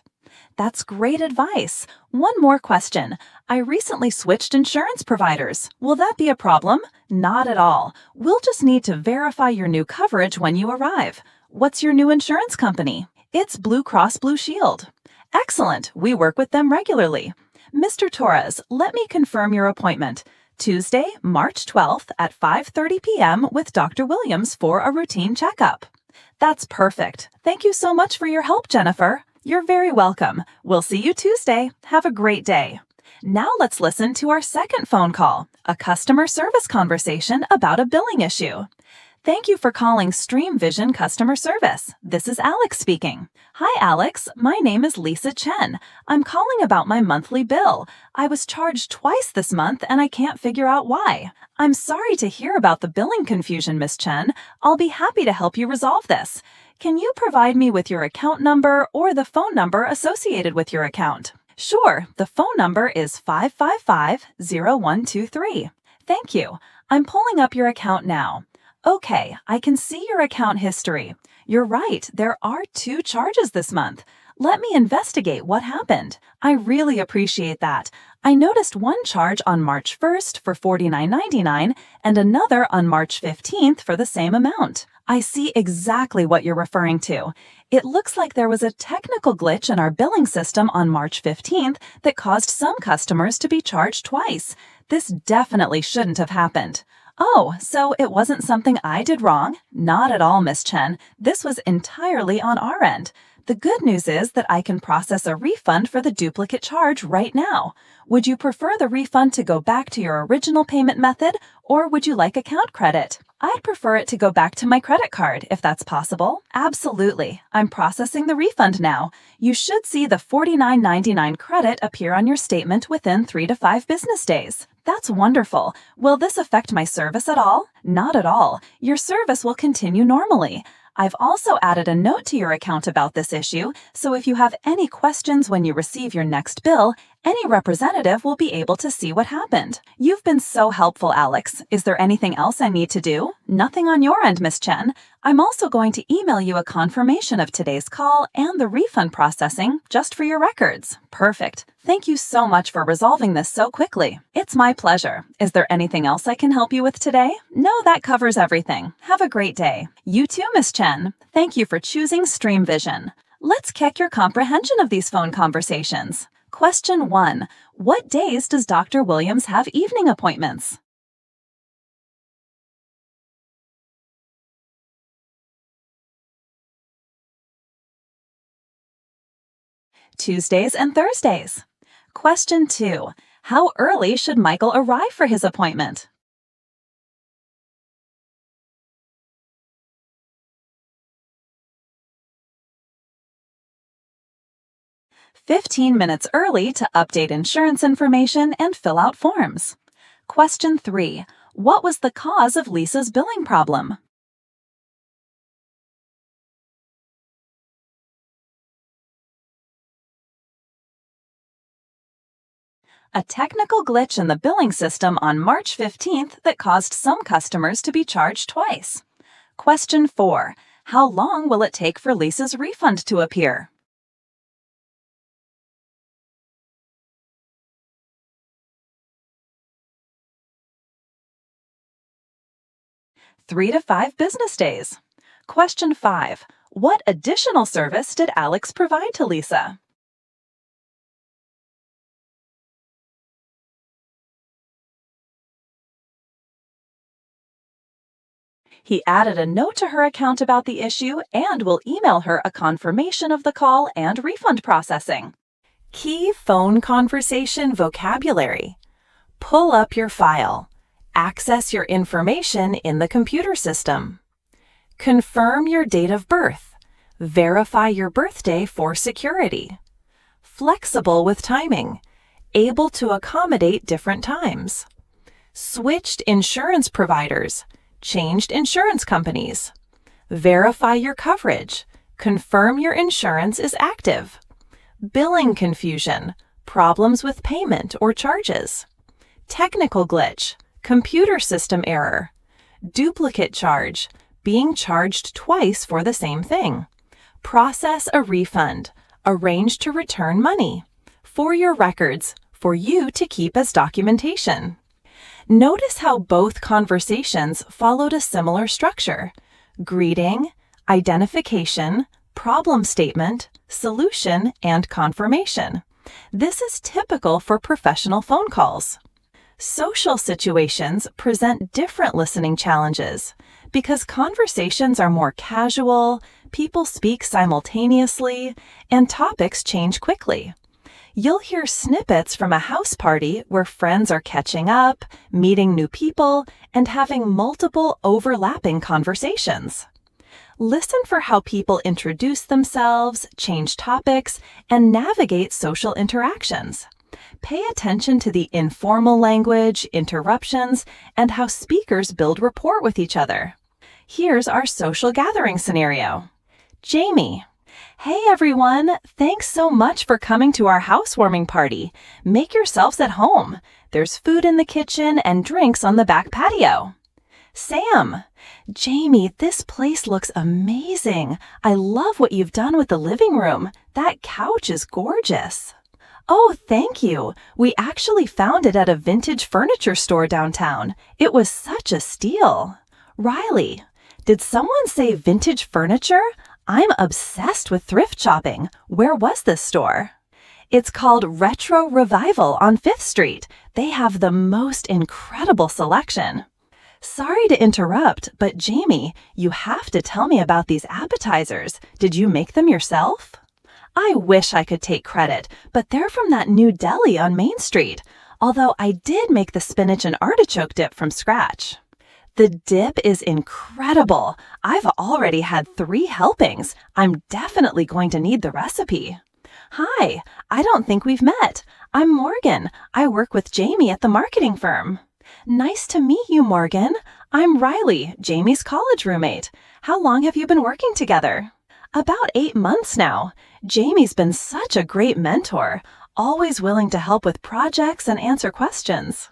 That's great advice. One more question. I recently switched insurance providers. Will that be a problem? Not at all. We'll just need to verify your new coverage when you arrive. What's your new insurance company? It's Blue Cross Blue Shield. Excellent. We work with them regularly. Mr. Torres, let me confirm your appointment. Tuesday, March 12th at 5:30 p.m. with Dr. Williams for a routine checkup. That's perfect. Thank you so much for your help, Jennifer. You're very welcome. We'll see you Tuesday. Have a great day. Now let's listen to our second phone call, a customer service conversation about a billing issue. Thank you for calling Stream Vision Customer Service. This is Alex speaking. Hi, Alex. My name is Lisa Chen. I'm calling about my monthly bill. I was charged twice this month and I can't figure out why. I'm sorry to hear about the billing confusion, Miss Chen. I'll be happy to help you resolve this. Can you provide me with your account number or the phone number associated with your account? Sure. The phone number is 555-0123. Thank you. I'm pulling up your account now. Okay, I can see your account history. You're right, there are 2 charges this month. Let me investigate what happened. I really appreciate that. I noticed one charge on March 1st for $49.99 and another on March 15th for the same amount. I see exactly what you're referring to. It looks like there was a technical glitch in our billing system on March 15th that caused some customers to be charged twice. This definitely shouldn't have happened. Oh, so it wasn't something I did wrong? Not at all, Miss Chen. This was entirely on our end. The good news is that I can process a refund for the duplicate charge right now. Would you prefer the refund to go back to your original payment method, or would you like account credit? I'd prefer it to go back to my credit card, if that's possible. Absolutely. I'm processing the refund now. You should see the $49.99 credit appear on your statement within 3 to 5 business days. That's wonderful. Will this affect my service at all? Not at all. Your service will continue normally. I've also added a note to your account about this issue, so if you have any questions when you receive your next bill, any representative will be able to see what happened. You've been so helpful, Alex. Is there anything else I need to do? Nothing on your end, Miss Chen. I'm also going to email you a confirmation of today's call and the refund processing just for your records. Perfect. Thank you so much for resolving this so quickly. It's my pleasure. Is there anything else I can help you with today? No, that covers everything. Have a great day. You too, Miss Chen. Thank you for choosing Stream Vision. Let's check your comprehension of these phone conversations. Question 1. What days does Dr. Williams have evening appointments? Tuesdays and Thursdays. Question 2. How early should Michael arrive for his appointment? "15 minutes early to update insurance information and fill out forms." Question 3. What was the cause of Lisa's billing problem? A technical glitch in the billing system on March 15th that caused some customers to be charged twice. Question 4. How long will it take for Lisa's refund to appear? Three to 5 business days. Question 5. What additional service did Alex provide to Lisa? He added a note to her account about the issue and will email her a confirmation of the call and refund processing. Key phone conversation vocabulary. Pull up your file. Access your information in the computer system. Confirm your date of birth. Verify your birthday for security. Flexible with timing. Able to accommodate different times. Switched insurance providers. Changed insurance companies. Verify your coverage. Confirm your insurance is active. Billing confusion. Problems with payment or charges. Technical glitch. Computer system error. Duplicate charge. Being charged twice for the same thing. Process a refund. arrange to return money. For your records, for you to keep as documentation. Notice how both conversations followed a similar structure: greeting, identification, problem statement, solution, and confirmation. This is typical for professional phone calls. Social situations present different listening challenges because conversations are more casual, people speak simultaneously, and topics change quickly. You'll hear snippets from a house party where friends are catching up, meeting new people, and having multiple overlapping conversations. Listen for how people introduce themselves, change topics, and navigate social interactions. Pay attention to the informal language, interruptions, and how speakers build rapport with each other. Here's our social gathering scenario. Jamie: Hey everyone, thanks so much for coming to our housewarming party. Make yourselves at home. There's food in the kitchen and drinks on the back patio. Sam: Jamie, this place looks amazing. I love what you've done with the living room. That couch is gorgeous. Oh, thank you. We actually found it at a vintage furniture store downtown. It was such a steal. Riley: Did someone say vintage furniture? I'm obsessed with thrift shopping. Where was this store? It's called Retro Revival on 5th Street. They have the most incredible selection. Sorry to interrupt, but Jamie, you have to tell me about these appetizers. Did you make them yourself? I wish I could take credit, but they're from that new deli on Main Street, although I did make the spinach and artichoke dip from scratch. The dip is incredible. I've already had 3 helpings. I'm definitely going to need the recipe. Hi, I don't think we've met. I'm Morgan. I work with Jamie at the marketing firm. Nice to meet you, Morgan. I'm Riley, Jamie's college roommate. How long have you been working together? About 8 months now. Jamie's been such a great mentor, always willing to help with projects and answer questions.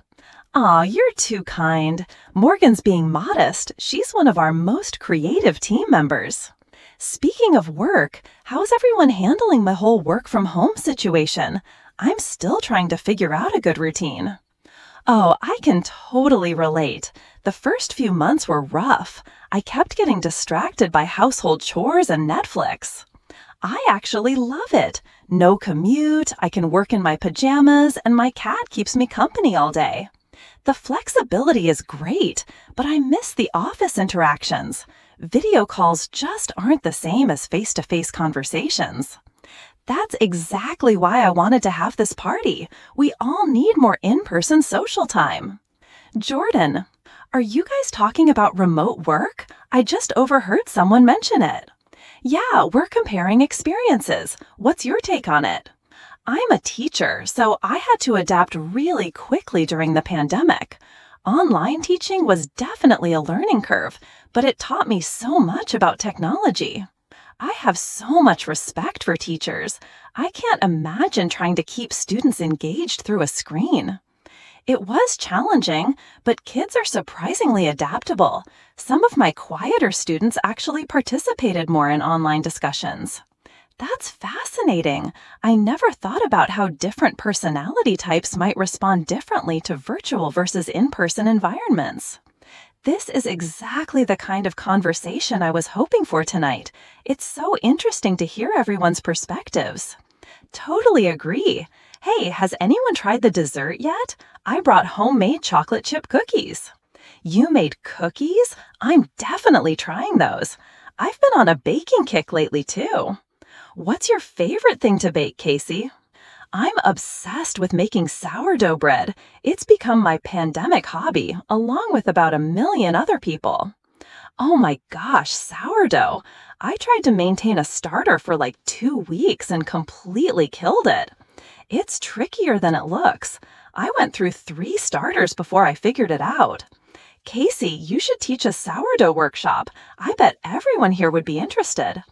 Aw, you're too kind. Morgan's being modest. She's one of our most creative team members. Speaking of work, how's everyone handling the whole work from home situation? I'm still trying to figure out a good routine. Oh, I can totally relate. The first few months were rough. I kept getting distracted by household chores and Netflix. I actually love it. No commute, I can work in my pajamas, and my cat keeps me company all day. The flexibility is great, but I miss the office interactions. Video calls just aren't the same as face-to-face conversations. That's exactly why I wanted to have this party. We all need more in-person social time. Jordan: Are you guys talking about remote work? I just overheard someone mention it. Yeah, we're comparing experiences. What's your take on it? I'm a teacher, so I had to adapt really quickly during the pandemic. Online teaching was definitely a learning curve, but it taught me so much about technology. I have so much respect for teachers. I can't imagine trying to keep students engaged through a screen. It was challenging, but kids are surprisingly adaptable. Some of my quieter students actually participated more in online discussions. That's fascinating. I never thought about how different personality types might respond differently to virtual versus in-person environments. This is exactly the kind of conversation I was hoping for tonight. It's so interesting to hear everyone's perspectives. Totally agree. Hey, has anyone tried the dessert yet? I brought homemade chocolate chip cookies. You made cookies? I'm definitely trying those. I've been on a baking kick lately too. What's your favorite thing to bake, Casey? I'm obsessed with making sourdough bread. It's become my pandemic hobby, along with about 1 million other people. Oh my gosh, sourdough! I tried to maintain a starter for like 2 weeks and completely killed it. It's trickier than it looks. I went through 3 starters before I figured it out. Casey, you should teach a sourdough workshop. I bet everyone here would be interested.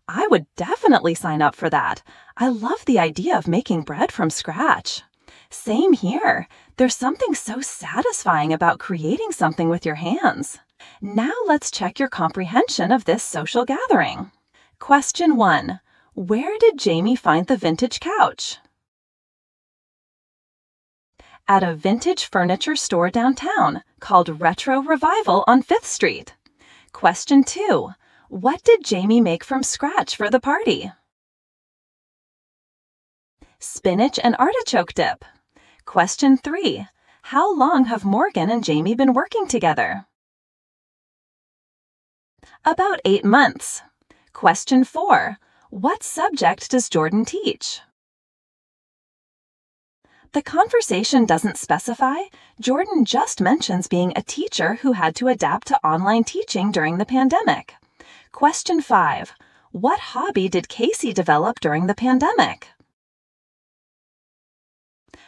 I would definitely sign up for that. I love the idea of making bread from scratch. Same here. There's something so satisfying about creating something with your hands. Now let's check your comprehension of this social gathering. Question 1. Where did Jamie find the vintage couch? At a vintage furniture store downtown called Retro Revival on 5th Street. Question 2. What did Jamie make from scratch for the party? Spinach and artichoke dip. Question 3. How long have Morgan and Jamie been working together? About 8 months. Question 4. What subject does Jordan teach? The conversation doesn't specify. Jordan just mentions being a teacher who had to adapt to online teaching during the pandemic. Question 5. What hobby did Casey develop during the pandemic?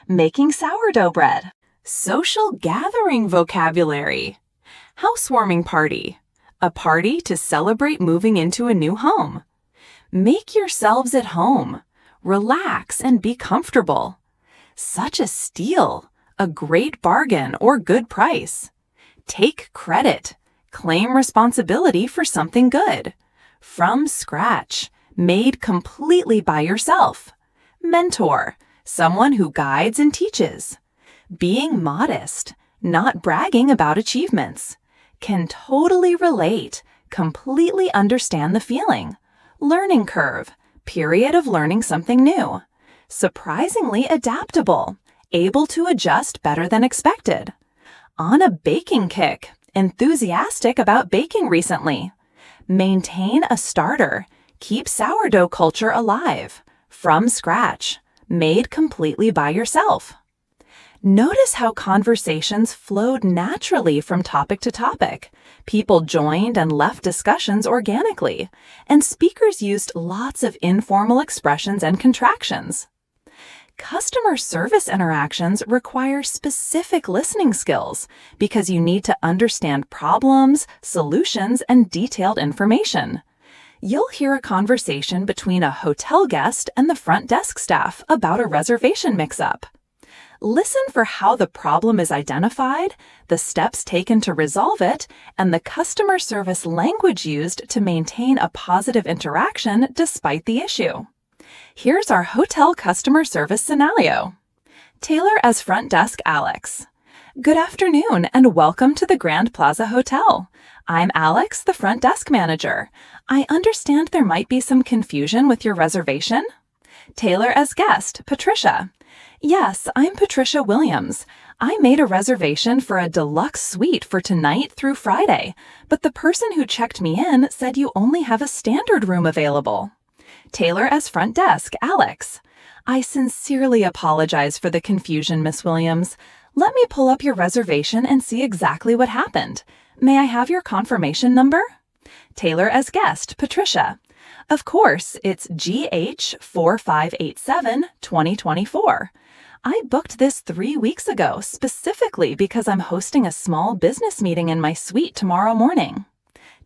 Making sourdough bread. Social gathering vocabulary. Housewarming party. A party to celebrate moving into a new home. Make yourselves at home. Relax and be comfortable. Such a steal, a great bargain or good price. Take credit, claim responsibility for something good. From scratch, made completely by yourself. Mentor, someone who guides and teaches. Being modest, not bragging about achievements. Can totally relate, completely understand the feeling. Learning curve, period of learning something new. Surprisingly adaptable, able to adjust better than expected. On a baking kick, enthusiastic about baking recently. Maintain a starter, keep sourdough culture alive. From scratch, made completely by yourself. Notice how conversations flowed naturally from topic to topic. People joined and left discussions organically, and speakers used lots of informal expressions and contractions. Customer service interactions require specific listening skills because you need to understand problems, solutions, and detailed information. You'll hear a conversation between a hotel guest and the front desk staff about a reservation mix-up. Listen for how the problem is identified, the steps taken to resolve it, and the customer service language used to maintain a positive interaction despite the issue. Here's our hotel customer service scenario. Taylor as front desk Alex. Good afternoon and welcome to the Grand Plaza Hotel. I'm Alex, the front desk manager. I understand there might be some confusion with your reservation. Taylor as guest, Patricia. Yes, I'm Patricia Williams. I made a reservation for a deluxe suite for tonight through Friday, but the person who checked me in said you only have a standard room available. Taylor as front desk, Alex. I sincerely apologize for the confusion, Miss Williams. Let me pull up your reservation and see exactly what happened. May I have your confirmation number? Taylor as guest, Patricia. Of course, it's GH4587-2024. I booked this 3 weeks ago specifically because I'm hosting a small business meeting in my suite tomorrow morning.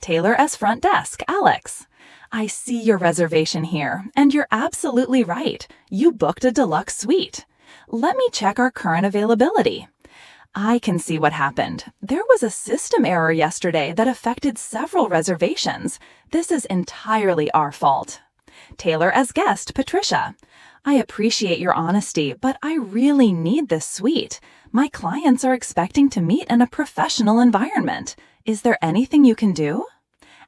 Taylor as front desk, Alex. I see your reservation here, and you're absolutely right. You booked a deluxe suite. Let me check our current availability. I can see what happened. There was a system error yesterday that affected several reservations. This is entirely our fault. Taylor as guest, Patricia. I appreciate your honesty, but I really need this suite. My clients are expecting to meet in a professional environment. Is there anything you can do?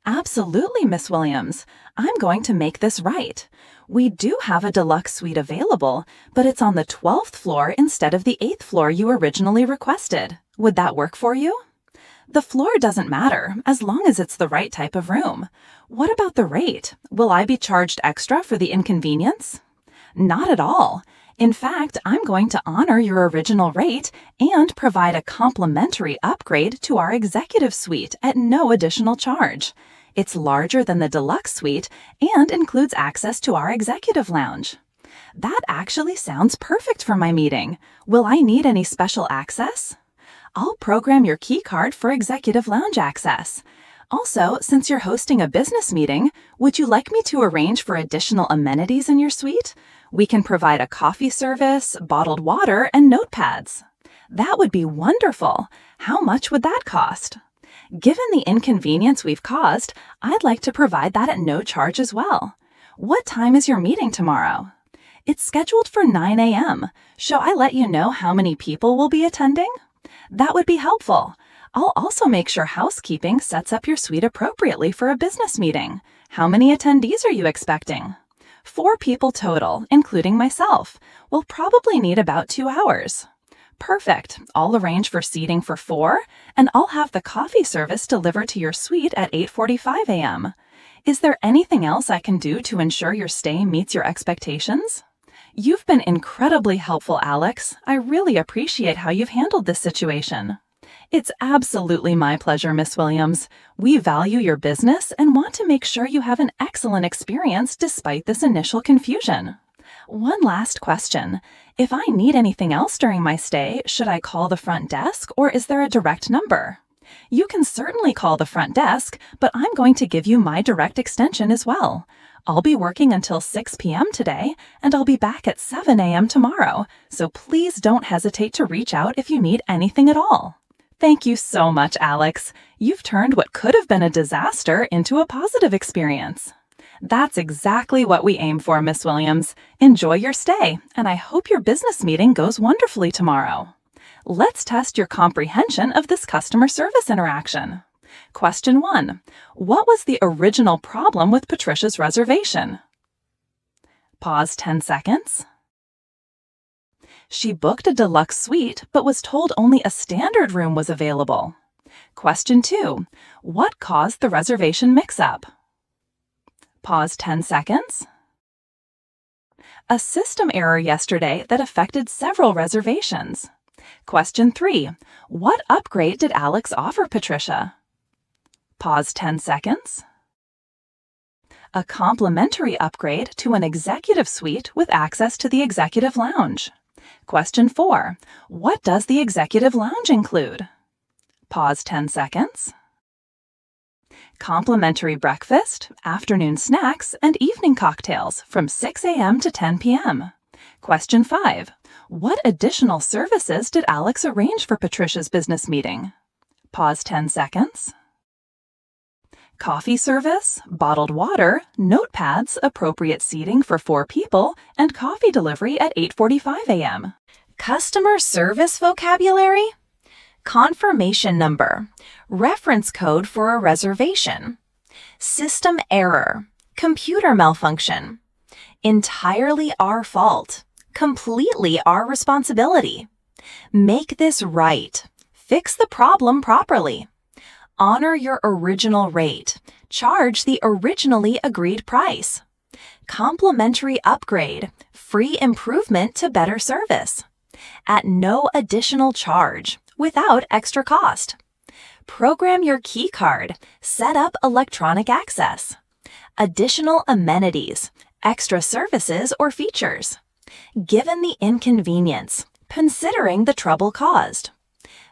Absolutely, Miss Williams. I'm going to make this right. We do have a deluxe suite available, but it's on the 12th floor instead of the 8th floor you originally requested. Would that work for you? The floor doesn't matter, as long as it's the right type of room. What about the rate? Will I be charged extra for the inconvenience? Not at all. In fact, I'm going to honor your original rate and provide a complimentary upgrade to our executive suite at no additional charge. It's larger than the deluxe suite and includes access to our executive lounge. That actually sounds perfect for my meeting. Will I need any special access? I'll program your key card for executive lounge access. Also, since you're hosting a business meeting, would you like me to arrange for additional amenities in your suite? We can provide a coffee service, bottled water, and notepads. That would be wonderful. How much would that cost? Given the inconvenience we've caused, I'd like to provide that at no charge as well. What time is your meeting tomorrow? It's scheduled for 9 a.m. Shall I let you know how many people will be attending? That would be helpful. I'll also make sure housekeeping sets up your suite appropriately for a business meeting. How many attendees are you expecting? 4 people total, including myself. We'll probably need about 2 hours. Perfect. I'll arrange for seating for 4, and I'll have the coffee service delivered to your suite at 8:45 a.m. Is there anything else I can do to ensure your stay meets your expectations? You've been incredibly helpful, Alex. I really appreciate how you've handled this situation. It's absolutely my pleasure, Miss Williams. We value your business and want to make sure you have an excellent experience despite this initial confusion. One last question. If I need anything else during my stay, should I call the front desk or is there a direct number? You can certainly call the front desk, but I'm going to give you my direct extension as well. I'll be working until 6 p.m. today, and I'll be back at 7 a.m. tomorrow, so please don't hesitate to reach out if you need anything at all. Thank you so much, Alex. You've turned what could have been a disaster into a positive experience. That's exactly what we aim for, Miss Williams. Enjoy your stay, and I hope your business meeting goes wonderfully tomorrow. Let's test your comprehension of this customer service interaction. Question 1. What was the original problem with Patricia's reservation? Pause 10 seconds. She booked a deluxe suite but was told only a standard room was available. Question 2. What caused the reservation mix-up? Pause 10 seconds. A system error yesterday that affected several reservations. Question 3. What upgrade did Alex offer Patricia? Pause 10 seconds. A complimentary upgrade to an executive suite with access to the executive lounge. Question 4. What does the executive lounge include? Pause 10 seconds. Complimentary breakfast, afternoon snacks, and evening cocktails from 6 a.m. to 10 p.m. Question 5. What additional services did Alex arrange for Patricia's business meeting? Pause 10 seconds. Coffee service, bottled water, notepads, appropriate seating for 4 people, and coffee delivery at 8:45 a.m. Customer service vocabulary? Confirmation number, reference code for a reservation, system error, computer malfunction, entirely our fault, completely our responsibility, make this right, fix the problem properly, honor your original rate, charge the originally agreed price, complimentary upgrade, free improvement to better service, at no additional charge, without extra cost. Program your key card, set up electronic access. Additional amenities, extra services or features. Given the inconvenience, considering the trouble caused.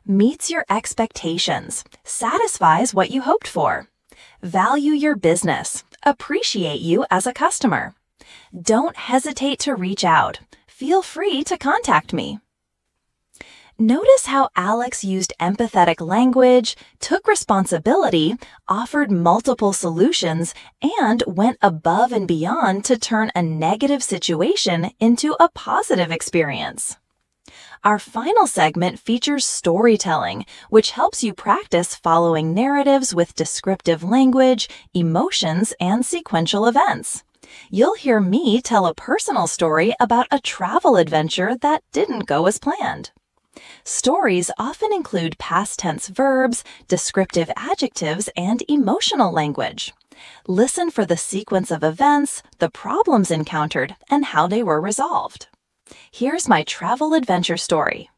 Meets your expectations, satisfies what you hoped for. Value your business, appreciate you as a customer. Don't hesitate to reach out. Feel free to contact me. Notice how Alex used empathetic language, took responsibility, offered multiple solutions, and went above and beyond to turn a negative situation into a positive experience. Our final segment features storytelling, which helps you practice following narratives with descriptive language, emotions, and sequential events. You'll hear me tell a personal story about a travel adventure that didn't go as planned. Stories often include past tense verbs, descriptive adjectives, and emotional language. Listen for the sequence of events, the problems encountered, and how they were resolved. Here's my travel adventure story.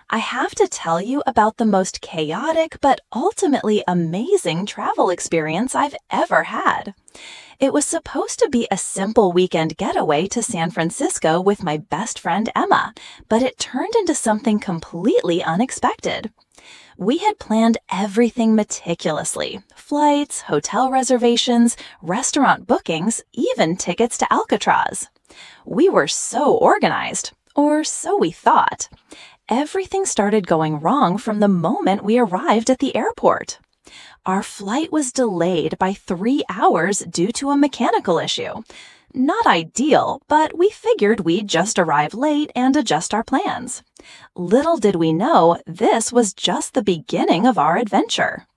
I have to tell you about the most chaotic but ultimately amazing travel experience I've ever had. It was supposed to be a simple weekend getaway to San Francisco with my best friend Emma, but it turned into something completely unexpected. We had planned everything meticulously: flights, hotel reservations, restaurant bookings, even tickets to Alcatraz. We were so organized, or so we thought. Everything started going wrong from the moment we arrived at the airport. Our flight was delayed by 3 hours due to a mechanical issue. Not ideal, but we figured we'd just arrive late and adjust our plans. Little did we know this was just the beginning of our adventure.